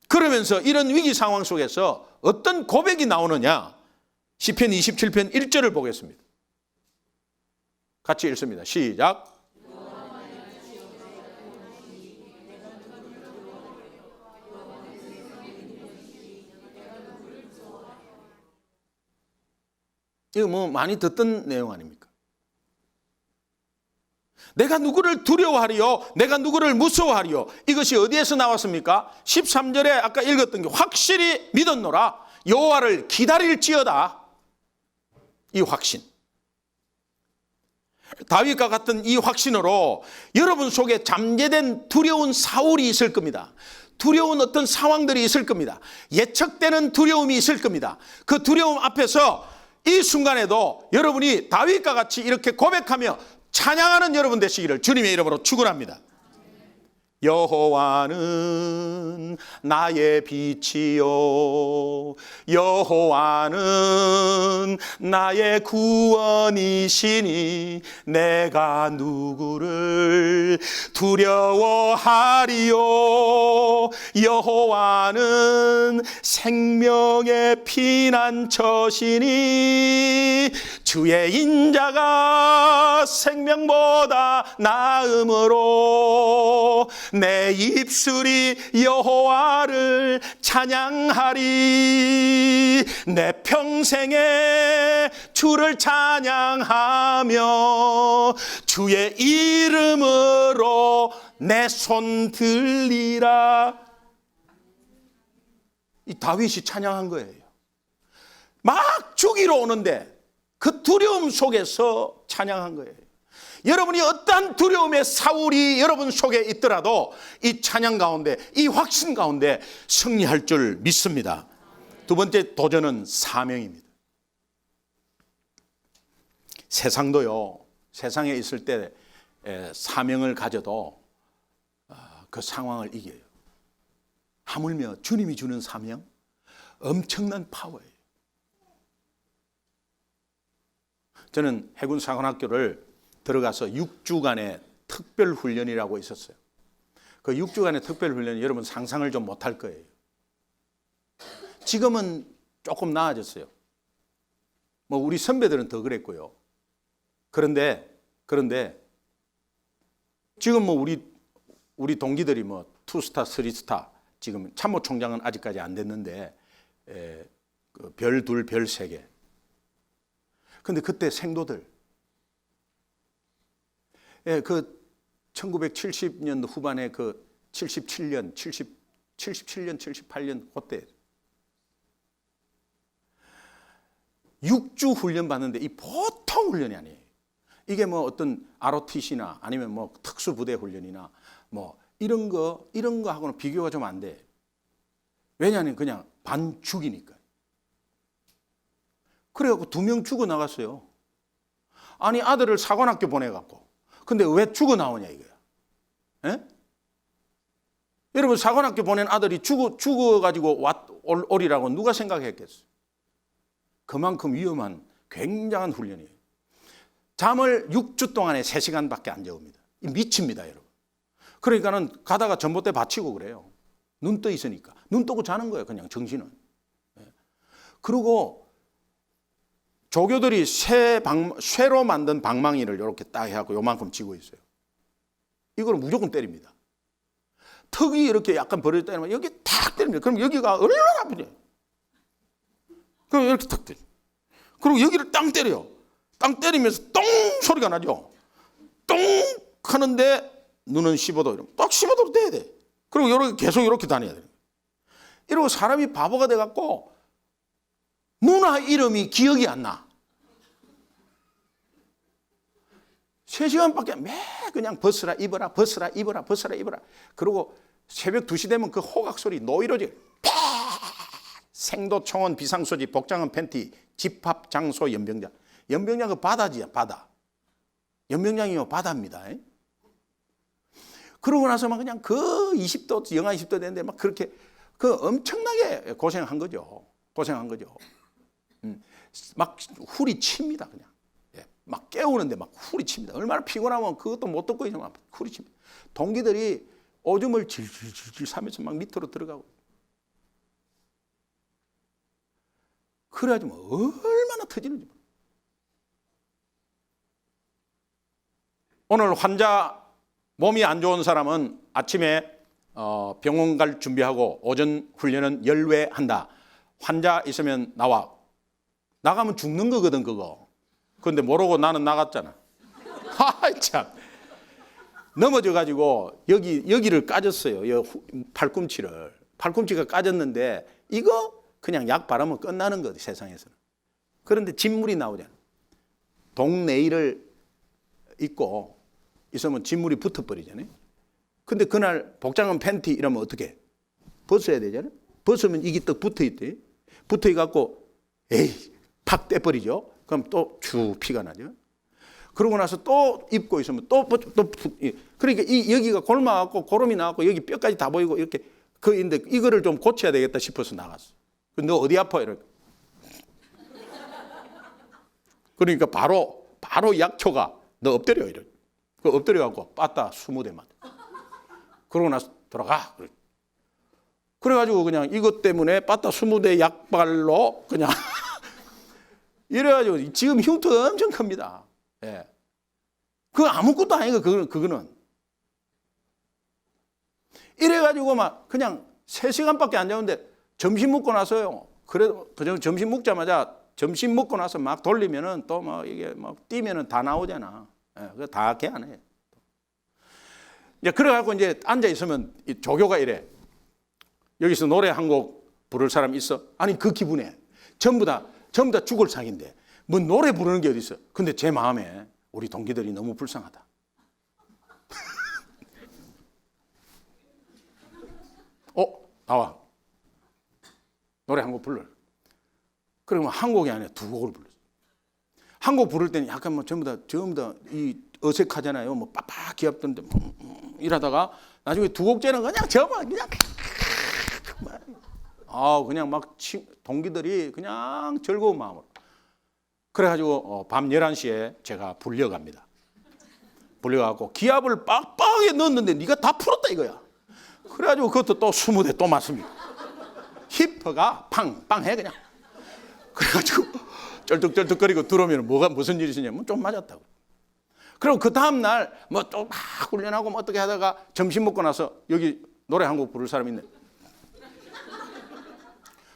그러면서 이런 위기 상황 속에서 어떤 고백이 나오느냐? 시편 27편 1절을 보겠습니다. 같이 읽습니다. 시작. 이거 뭐 많이 듣던 내용 아닙니까? 내가 누구를 두려워하리요? 내가 누구를 무서워하리요? 이것이 어디에서 나왔습니까? 13절에 아까 읽었던 게 확실히 믿었노라. 여호와를 기다릴지어다. 이 확신. 다윗과 같은 이 확신으로 여러분 속에 잠재된 두려운 사울이 있을 겁니다. 두려운 어떤 상황들이 있을 겁니다. 예측되는 두려움이 있을 겁니다. 그 두려움 앞에서 이 순간에도 여러분이 다윗과 같이 이렇게 고백하며 찬양하는 여러분 되시기를 주님의 이름으로 축원합니다. 여호와는 나의 빛이요 여호와는 나의 구원이시니 내가 누구를 두려워하리요. 여호와는 생명의 피난처시니 주의 인자가 생명보다 나음으로 내 입술이 여호와를 찬양하리. 내 평생에 주를 찬양하며 주의 이름으로 내 손 들리라. 이 다윗이 찬양한 거예요. 막 죽이러 오는데 그 두려움 속에서 찬양한 거예요. 여러분이 어떠한 두려움의 사울이 여러분 속에 있더라도 이 찬양 가운데, 이 확신 가운데 승리할 줄 믿습니다. 두 번째 도전은 사명입니다. 세상도요, 세상에 있을 때 사명을 가져도 그 상황을 이겨요. 하물며 주님이 주는 사명, 엄청난 파워예요. 저는 해군사관학교를 들어가서 6주간의 특별훈련이라고 있었어요. 그 6주간의 특별훈련이 여러분 상상을 좀 못할 거예요. 지금은 조금 나아졌어요. 뭐 우리 선배들은 더 그랬고요. 그런데 지금 뭐 우리 동기들이 뭐 2스타, 3스타, 지금 참모총장은 아직까지 안 됐는데 별 2, 별 3개. 근데 그때 생도들 그 1970년도 후반에 그 77년, 78년 그때 6주 훈련 받는데 이 보통 훈련이 아니에요. 이게 뭐 어떤 ROTC나 아니면 뭐 특수부대 훈련이나 뭐 이런 거하고는 비교가 좀 안 돼. 왜냐하면 그냥 반죽이니까. 그래갖고 2명 죽어 나갔어요. 아니 아들을 사관학교 보내갖고. 근데 왜 죽어 나오냐 이거야. 에? 여러분 사관학교 보낸 아들이 죽어가지고 오리라고 누가 생각했겠어요? 그만큼 위험한 굉장한 훈련이에요. 잠을 6주 동안에 3시간밖에 안 재웁니다. 미칩니다 여러분. 그러니까는 가다가 전봇대 받치고 그래요. 눈 떠 있으니까. 눈 뜨고 자는 거예요 그냥 정신은. 그리고 조교들이 쇠로 만든 방망이를 이렇게 딱 해갖고 요만큼 쥐고 있어요. 이걸 무조건 때립니다. 턱이 이렇게 약간 벌어져 때리면 여기 탁 때립니다. 그럼 여기가 얼마나 아프냐. 그럼 이렇게 탁 때려. 그리고 여기를 땅 때려요. 땅 때리면서 똥 소리가 나죠. 똥 하는데 눈은 15도, 딱 15도로 돼야 돼. 그리고 이렇게 계속 이렇게 다녀야 돼. 이러고 사람이 바보가 돼갖고 누나 이름이 기억이 안 나. 3시간밖에 매 그냥 벗으라 입어라 벗으라 입어라 벗으라 입어라. 그리고 새벽 2시 되면 그 호각 소리 노이로지. 생도 청원 비상소지 복장은 팬티 집합 장소 연병장. 연병장은 바다지야 바다. 연병장이요 바다입니다. 그러고 나서 막 그냥 그 20도 영하 20도 되는데 막 그렇게 그 엄청나게 고생한 거죠. 고생한 거죠. 막 훌이 칩니다 그냥. 막 깨우는데 막 훌이 칩니다. 얼마나 피곤하면 그것도 못 듣고 이제 막 훌이 칩니다. 동기들이 오줌을 질질질질 싸면서 막 밑으로 들어가고. 그래가지고 얼마나 터지는지. 오늘 환자 몸이 안 좋은 사람은 아침에 병원 갈 준비하고 오전 훈련은 열외한다. 환자 있으면 나와. 나가면 죽는 거거든 그거. 그런데 모르고 나는 나갔잖아. 하이 참. 넘어져가지고 여기를 까졌어요. 팔꿈치를. 팔꿈치가 까졌는데 이거 그냥 약 바르면 끝나는 거지 세상에서는. 그런데 진물이 나오잖아. 동네일을 입고 있으면 진물이 붙어버리잖아요. 근데 그날 복장은 팬티 이러면 어떻게? 벗어야 되잖아요. 벗으면 이게 또 붙어있대. 붙어있갖고 에이 팍 떼버리죠. 그럼 또 쭉 피가 나죠. 그러고 나서 또 입고 있으면 또 그러니까 여기가 골마갖고 고름이 나갖고 여기 뼈까지 다 보이고 이렇게 그인데 이거를 좀 고쳐야 되겠다 싶어서 나갔어. 너 어디 아파? 이렇게. 그러니까 바로 약초가 너 엎드려 이래. 그 엎드려갖고 빠따 20대 맞아. 그러고 나서 들어가. 그래가지고 그냥 이것 때문에 빠따 20대 약발로 그냥 이래가지고 지금 흉터가 엄청 큽니다. 예. 그거 아무것도 아니고 그거는. 이래가지고 막 그냥 3시간밖에 안 자는데 점심 먹고 나서요. 그래도 점심 먹자마자 점심 먹고 나서 막 돌리면은 또 막 이게 막 뛰면은 다 나오잖아. 예. 그거 다 개안해. 이제 그래갖고 이제 앉아 있으면 조교가 이래. 여기서 노래 한 곡 부를 사람 있어? 아니 그 기분에 전부 다 죽을 상인데 뭐 노래 부르는 게 어디 있어? 근데 제 마음에 우리 동기들이 너무 불쌍하다. 나와. 노래 한 곡 불러. 그러면 한 곡이 아니라 2곡을 불렀어. 한 곡 부를 때는 약간 뭐 전부 다 이 어색하잖아요. 뭐 빡빡 기합던데 이러다가 나중에 2곡째는 그냥 그냥 막 동기들이 그냥 즐거운 마음으로. 그래가지고 밤 11시에 제가 불려갑니다. 불려가고 기합을 빡빡하게 넣었는데 네가 다 풀었다 이거야. 그래가지고 그것도 또 20대 또 맞습니다. 히퍼가 팡팡해 그냥. 그래가지고 쩔뚝쩔뚝거리고 들어오면 무슨 일이 있었냐면 좀 맞았다고. 그리고 그 다음날 뭐 또 막 훈련하고 뭐 어떻게 하다가 점심 먹고 나서 여기 노래 한 곡 부를 사람 있네.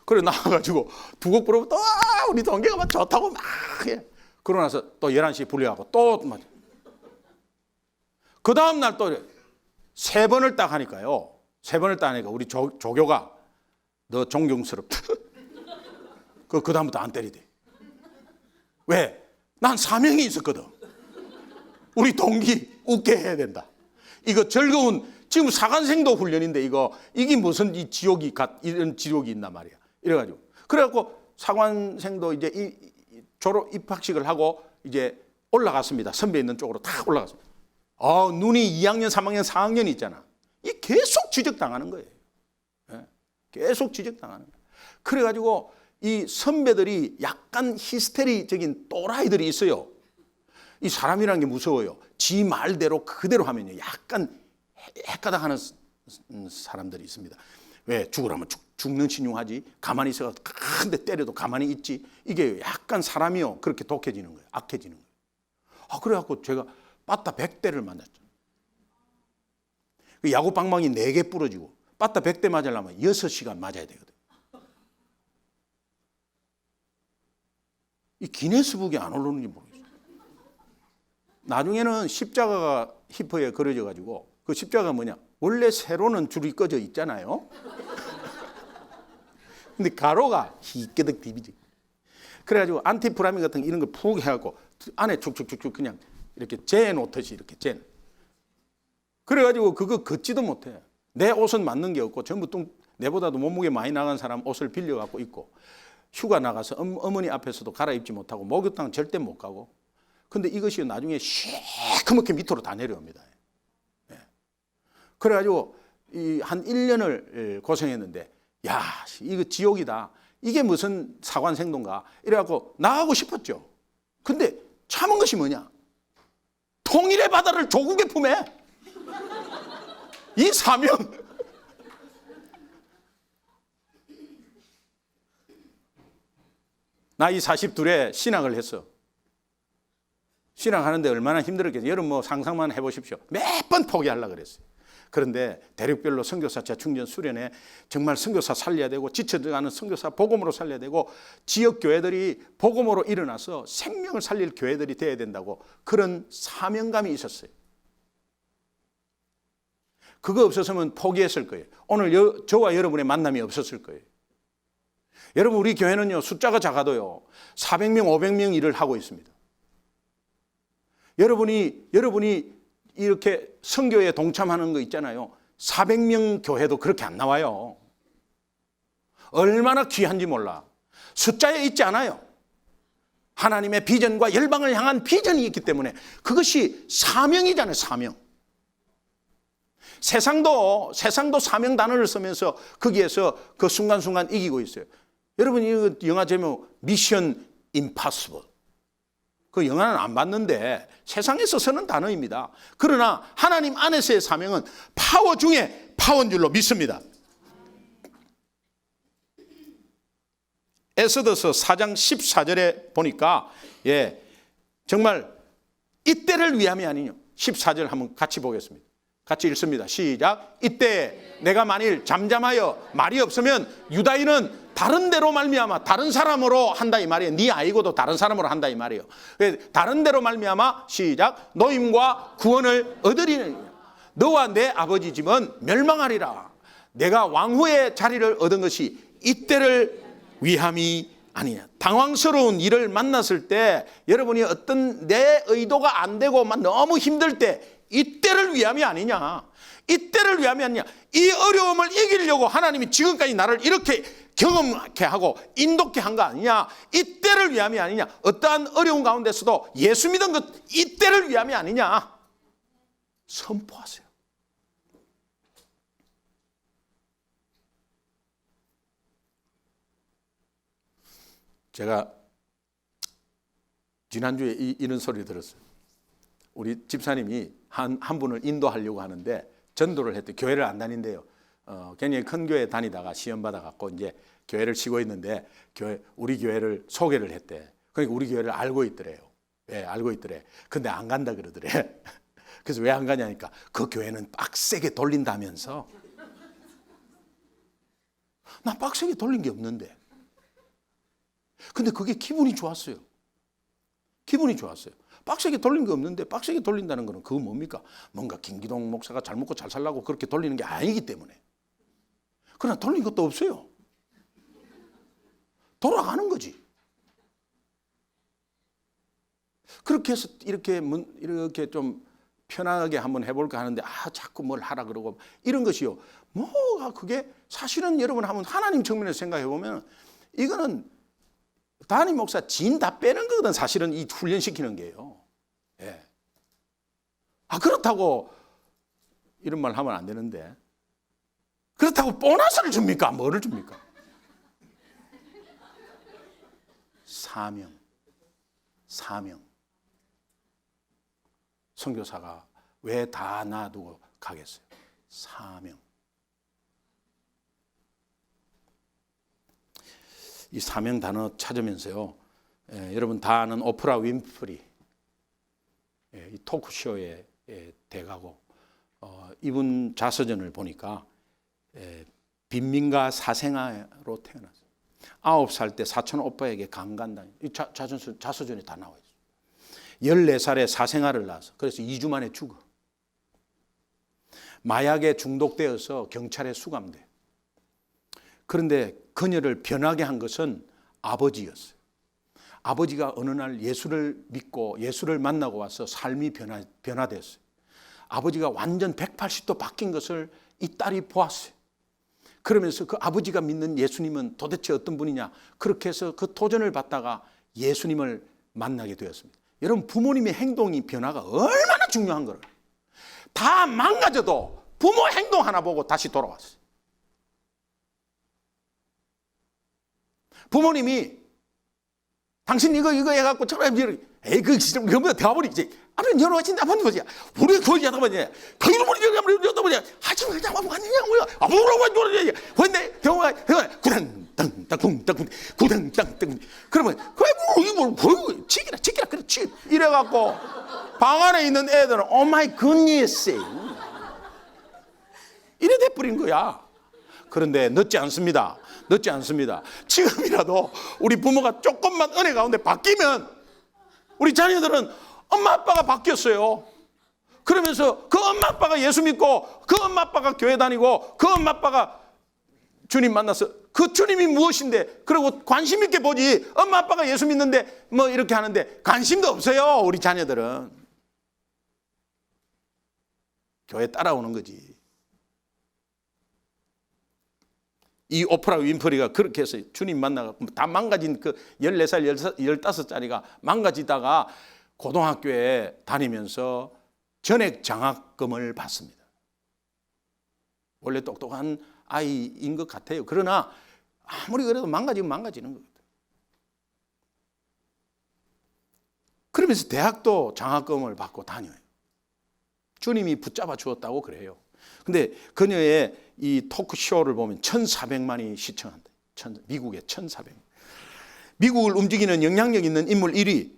그래 나와가지고 2곡 부르면 또 우리 동기가 막 좋다고 막 해. 그러고 나서 또 11시에 불려가고 또 맞아. 그 다음날 또 3번을 딱 하니까요. 3번을 딱 하니까 우리 조교가 너 존경스럽다. 그 다음부터 안 때리대. 왜? 난 사명이 있었거든. 우리 동기 웃게 해야 된다. 이거 즐거운 지금 사관생도 훈련인데 이게 무슨 이런 지옥이 있단 말이야. 이래가지고 그래갖고 사관생도 이제 졸업 입학식을 하고 이제 올라갔습니다. 선배 있는 쪽으로 다 올라갔습니다. 눈이 2학년, 3학년, 4학년이 있잖아. 이 계속 지적당하는 거예요. 예? 계속 지적당하는 거예요. 그래가지고 이 선배들이 약간 히스테리적인 또라이들이 있어요. 이 사람이라는 게 무서워요. 지 말대로 그대로 하면요. 약간 헷가닥하는 사람들이 있습니다. 왜 죽으라면 죽는 신용하지. 가만히 있어가 한 대 때려도 가만히 있지. 이게 약간 사람이요. 그렇게 독해지는 거예요. 악해지는 거예요. 그래갖고 제가 빠따 100대를 맞았죠. 야구 방망이 4개 부러지고 빠따 100대 맞으려면 6시간 맞아야 되거든. 이 기네스북에 안 올라오는지 모르겠어요. 나중에는 십자가가 히퍼에 그려져 가지고 그 십자가가 뭐냐? 원래 세로는 줄이 꺼져 있잖아요. 근데 가로가 희끄덕 디비지. 그래가지고 안티프라민 같은 거 이런 걸 푹 해갖고 안에 축축축축 그냥 이렇게 재놓듯이 이렇게 재. 그래가지고 그거 걷지도 못해. 내 옷은 맞는 게 없고 전부 내보다도 몸무게 많이 나간 사람 옷을 빌려갖고 입고 휴가 나가서 어머니 앞에서도 갈아입지 못하고 목욕탕 절대 못 가고. 근데 이것이 나중에 시커멓게 밑으로 다 내려옵니다. 예. 그래가지고 한 1년을 고생했는데 야, 이거 지옥이다. 이게 무슨 사관생도인가. 이래갖고 나가고 싶었죠. 근데 참은 것이 뭐냐. 통일의 바다를 조국의 품에. 이 사명. 나이 42에 신학을 했어. 신학하는데 얼마나 힘들었겠어요. 여러분 뭐 상상만 해보십시오. 몇 번 포기하려고 그랬어요. 그런데 대륙별로 선교사 재충전 수련회 정말 선교사 살려야 되고 지쳐가는 선교사 복음으로 살려야 되고 지역 교회들이 복음으로 일어나서 생명을 살릴 교회들이 돼야 된다고 그런 사명감이 있었어요. 그거 없었으면 포기했을 거예요. 오늘 저와 여러분의 만남이 없었을 거예요. 여러분 우리 교회는요 숫자가 작아도요 400명 500명 일을 하고 있습니다. 여러분이 이렇게 선교에 동참하는 거 있잖아요. 400명 교회도 그렇게 안 나와요. 얼마나 귀한지 몰라. 숫자에 있지 않아요. 하나님의 비전과 열방을 향한 비전이 있기 때문에 그것이 사명이잖아요. 사명. 세상도 사명 단어를 쓰면서 거기에서 그 순간순간 이기고 있어요. 여러분 이 영화 제목 미션 임파서블. 그 영화는 안 봤는데 세상에서 쓰는 단어입니다. 그러나 하나님 안에서의 사명은 파워 중에 파워인 줄로 믿습니다. 에스더서 4장 14절에 보니까 정말 이때를 위함이 아니뇨. 14절 한번 같이 보겠습니다. 같이 읽습니다. 시작. 이때 내가 만일 잠잠하여 말이 없으면 유다인은 다른 데로 말미암아 다른 사람으로 한다 이 말이에요. 네 아이고도 다른 사람으로 한다 이 말이에요. 다른 데로 말미암아 시작. 노임과 구원을 얻으리니 너와 내 아버지 집은 멸망하리라. 내가 왕후의 자리를 얻은 것이 이때를 위함이 아니냐. 당황스러운 일을 만났을 때 여러분이 어떤 내 의도가 안 되고 막 너무 힘들 때 이때를 위함이 아니냐. 이때를 위함이 아니냐. 이 어려움을 이기려고 하나님이 지금까지 나를 이렇게 경험케 하고 인도케 한 거 아니냐. 이때를 위함이 아니냐. 어떠한 어려운 가운데서도 예수 믿은 것 이때를 위함이 아니냐. 선포하세요. 제가 지난주에 이런 소리 들었어요. 우리 집사님이 한 분을 인도하려고 하는데 전도를 했대. 교회를 안 다닌대요. 굉장히 큰 교회 다니다가 시험 받아갖고 이제 교회를 치고 있는데 우리 교회를 소개를 했대. 그러니까 우리 교회를 알고 있더래요. 알고 있더래. 근데 안 간다 그러더래. 그래서 왜 안 가냐니까 그 교회는 빡세게 돌린다면서. 나 빡세게 돌린 게 없는데. 근데 그게 기분이 좋았어요. 기분이 좋았어요. 빡세게 돌린 게 없는데 빡세게 돌린다는 거는 그건 뭡니까? 뭔가 김기동 목사가 잘 먹고 잘 살라고 그렇게 돌리는 게 아니기 때문에. 그러나 돌린 것도 없어요. 돌아가는 거지. 그렇게 해서 이렇게 좀 편하게 한번 해볼까 하는데 자꾸 뭘 하라 그러고 이런 것이요. 뭐가 그게 사실은 여러분 한번 하나님 측면에서 생각해 보면 이거는 담임 목사 진 다 빼는 거거든. 사실은 이 훈련시키는 게요. 그렇다고 이런 말 하면 안 되는데 그렇다고 보너스를 줍니까? 뭐를 줍니까? 사명. 선교사가 왜 다 놔두고 가겠어요? 사명. 이 사명 단어 찾으면서요. 여러분 다 아는 오프라 윈프리 이 토크쇼의 대가고 이분 자서전을 보니까 빈민가 사생아로 태어났어요. 9살 때 사촌 오빠에게 강간당. 이 자서전에 다 나와 있어요. 14살에 사생아를 낳아서 그래서 2주 만에 죽어. 마약에 중독되어서 경찰에 수감돼. 그런데 그녀를 변하게 한 것은 아버지였어요. 아버지가 어느 날 예수를 믿고 예수를 만나고 와서 삶이 변화됐어요. 아버지가 완전 180도 바뀐 것을 이 딸이 보았어요. 그러면서 그 아버지가 믿는 예수님은 도대체 어떤 분이냐, 그렇게 해서 그 도전을 받다가 예수님을 만나게 되었습니다. 여러분, 부모님의 행동이 변화가 얼마나 중요한 거를, 다 망가져도 부모 행동 하나 보고 다시 돌아왔어요. 부모님이 당신 이거 해갖고 저런 에이 그 진짜 그거보다 대화버리지. 아니 여러 가지 나쁜 거지. 우리 거기 하다 보니 거기로 버리지 하다 보니 하지 말자 뭐 하느냐 뭐야. 아 뭐라고 하지. 근데 경우가 구당땅땅쿵땅쿵 구당땅땅 그러면 그뭐 치기라 그렇지. 이래갖고 방 안에 있는 애들은 오 마이 굿니스 이래 돼버린 거야. 그런데 늦지 않습니다. 지금이라도 우리 부모가 조금만 은혜 가운데 바뀌면 우리 자녀들은 엄마 아빠가 바뀌었어요. 그러면서 그 엄마 아빠가 예수 믿고 그 엄마 아빠가 교회 다니고 그 엄마 아빠가 주님 만나서 그 주님이 무엇인데 그리고 관심 있게 보지. 엄마 아빠가 예수 믿는데 뭐 이렇게 하는데 관심도 없어요. 우리 자녀들은 교회 따라오는 거지. 이 오프라 윈프리가 그렇게 해서 주님 만나가 다 망가진 그 14살, 15살짜리가 망가지다가 고등학교에 다니면서 전액 장학금을 받습니다. 원래 똑똑한 아이인 것 같아요. 그러나 아무리 그래도 망가지면 망가지는 거거든요. 그러면서 대학도 장학금을 받고 다녀요. 주님이 붙잡아 주었다고 그래요. 근데 그녀의 이 토크쇼를 보면 1,400만이 시청한다. 미국에 1,400만. 미국을 움직이는 영향력 있는 인물 1위.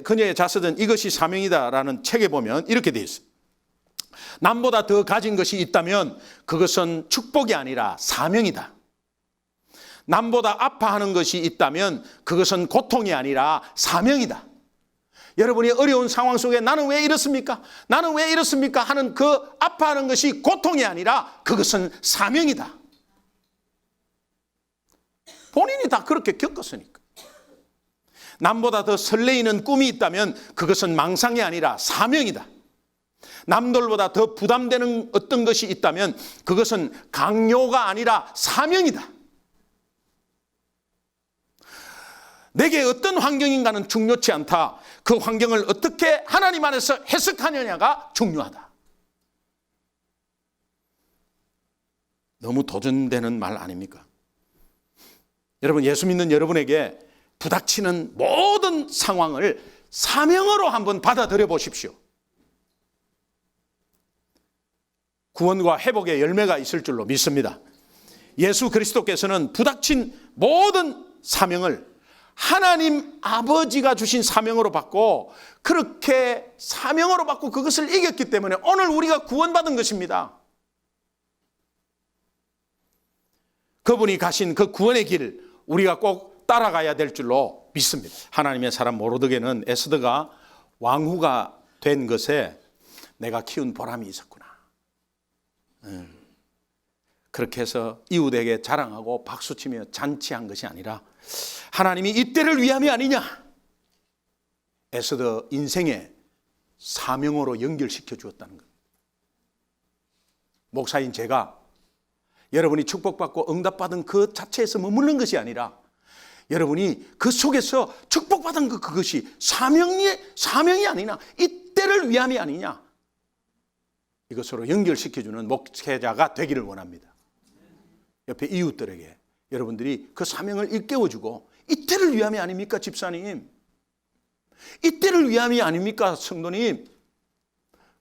그녀의 자서전 이것이 사명이다라는 책에 보면 이렇게 되어 있어요. 남보다 더 가진 것이 있다면 그것은 축복이 아니라 사명이다. 남보다 아파하는 것이 있다면 그것은 고통이 아니라 사명이다. 여러분이 어려운 상황 속에 나는 왜 이렇습니까? 나는 왜 이렇습니까? 하는 그 아파하는 것이 고통이 아니라 그것은 사명이다. 본인이 다 그렇게 겪었으니까. 남보다 더 설레이는 꿈이 있다면 그것은 망상이 아니라 사명이다. 남들보다 더 부담되는 어떤 것이 있다면 그것은 강요가 아니라 사명이다. 내게 어떤 환경인가는 중요치 않다. 그 환경을 어떻게 하나님 안에서 해석하느냐가 중요하다. 너무 도전되는 말 아닙니까? 여러분, 예수 믿는 여러분에게 부닥치는 모든 상황을 사명으로 한번 받아들여 보십시오. 구원과 회복의 열매가 있을 줄로 믿습니다. 예수 그리스도께서는 부닥친 모든 사명을 하나님 아버지가 주신 사명으로 받고 그렇게 사명으로 받고 그것을 이겼기 때문에 오늘 우리가 구원받은 것입니다. 그분이 가신 그 구원의 길 우리가 꼭 따라가야 될 줄로 믿습니다. 하나님의 사람 모르드게는 에스더가 왕후가 된 것에 내가 키운 보람이 있었구나. 그렇게 해서 이웃에게 자랑하고 박수치며 잔치한 것이 아니라 하나님이 이때를 위함이 아니냐. 에스더 인생의 사명으로 연결시켜 주었다는 것. 목사인 제가 여러분이 축복받고 응답받은 그 자체에서 머무는 것이 아니라 여러분이 그 속에서 축복받은 그것이 사명이 아니냐. 이때를 위함이 아니냐. 이것으로 연결시켜주는 목회자가 되기를 원합니다. 옆에 이웃들에게 여러분들이 그 사명을 일깨워주고 이때를 위함이 아닙니까 집사님? 이때를 위함이 아닙니까 성도님?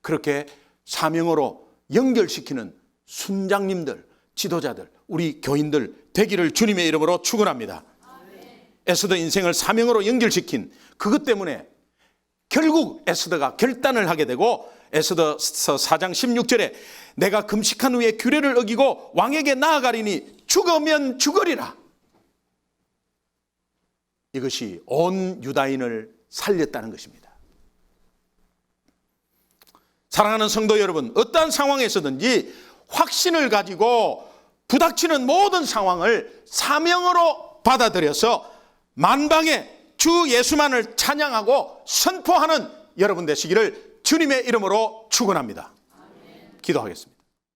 그렇게 사명으로 연결시키는 순장님들, 지도자들, 우리 교인들 되기를 주님의 이름으로 축원합니다. 에스더 인생을 사명으로 연결시킨 그것 때문에 결국 에스더가 결단을 하게 되고 에스더서 4장 16절에 내가 금식한 후에 규례를 어기고 왕에게 나아가리니 죽으면 죽으리라. 이것이 온 유다인을 살렸다는 것입니다. 사랑하는 성도 여러분, 어떠한 상황에서든지 확신을 가지고 부닥치는 모든 상황을 사명으로 받아들여서 만방에 주 예수만을 찬양하고 선포하는 여러분 되시기를 주님의 이름으로 축원합니다. 기도하겠습니다.